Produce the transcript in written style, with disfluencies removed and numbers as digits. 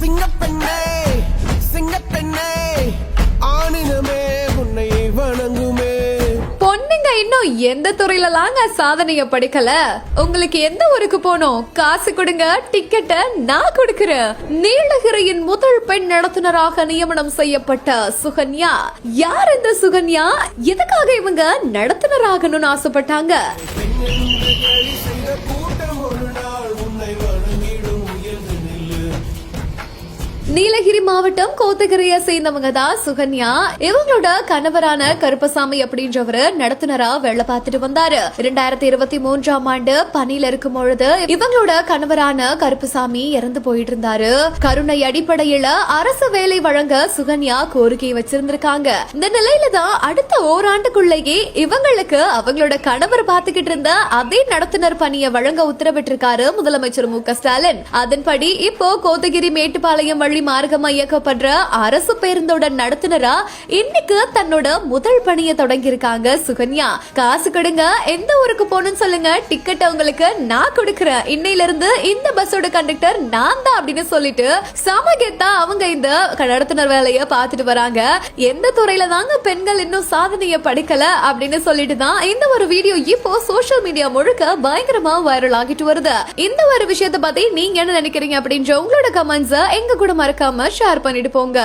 சிங்கப்பெண்ணே சிங்கப்பெண்ணே ஆணினமே உன்னை வணங்குமே. பொண்ணுங்க இன்னும் எந்த துறையிலாங்க சாதனைய படிக்கல? உங்களுக்கு எந்த ஊருக்கு போனோம்? காசு கொடுங்க, டிக்கெட்டை நான் கொடுக்கிறேன். நீலகிரியின் முதல் பெண் நடத்துனராக நியமனம் செய்யப்பட்ட சுகன்யா. யார் இந்த சுகன்யா? எதுக்காக இவங்க நடத்துனராகணும்னு ஆசைப்பட்டாங்க? நீலகிரி மாவட்டம் கோத்தகிரியை சேர்ந்தவங்க தான் சுகன்யா. இவங்களோட கணவரான கருப்பசாமி அப்படின்றவரு நடத்துனரா வேலை பார்த்துட்டு வந்தாரு. 2023ஆம் ஆண்டு பணியில இருக்கும் பொழுது இவங்களோட கணவரான கருப்பசாமி இறந்து போயிட்டு இருந்தாரு. கருணை அடிப்படையில அரசு வேலை வழங்க சுகன்யா கோரிக்கை வச்சிருந்திருக்காங்க. இந்த நிலையில தான் அடுத்த ஓராண்டுக்குள்ளேயே இவங்களுக்கு அவங்களோட கணவர் பார்த்துக்கிட்டு இருந்த அதே நடத்துனர் பணியை வழங்க உத்தரவிட்டிருக்காரு முதலமைச்சர் மு.க. ஸ்டாலின். அதன்படி இப்போ கோத்தகிரி மேட்டுப்பாளையம் வழி மார்க்கமா இயக்கப்படுற அரசு பேருந்தோட நடத்துனரா இன்னைக்கு தன்னோட முதல் பணியை தொடங்கி இருக்காங்க சுகன்யா. காசு கொடுங்க, எந்த ஊருக்கு போகணும்னு சொல்லுங்க, டிக்கெட் உங்களுக்கு நான் கொடுக்கிறேன். இன்னையில இருந்து இந்த பஸ்ஸோட கண்டக்டர் நான் தான் அப்படின்னு சொல்லிட்டு சமகெத்தா அவங்க இந்த நடத்துனர் வேலையை பார்த்துட்டு வராங்க. எந்த துறையில தாங்க பெண்கள் இன்னும் சாதனையை படிக்கல அப்படின்னு சொல்லிட்டு தான் இந்த ஒரு வீடியோ இப்போ சோசியல் மீடியா முழுக்க பயங்கரமா வைரல் ஆகிட்டு வருது. இந்த ஒரு விஷயத்தை பத்தி நீங்க என்ன நினைக்கிறீங்க அப்படின்ற உங்களோட கமெண்ட்ஸ் எங்க கூட மறக்காம ஷேர் பண்ணிட்டு போங்க.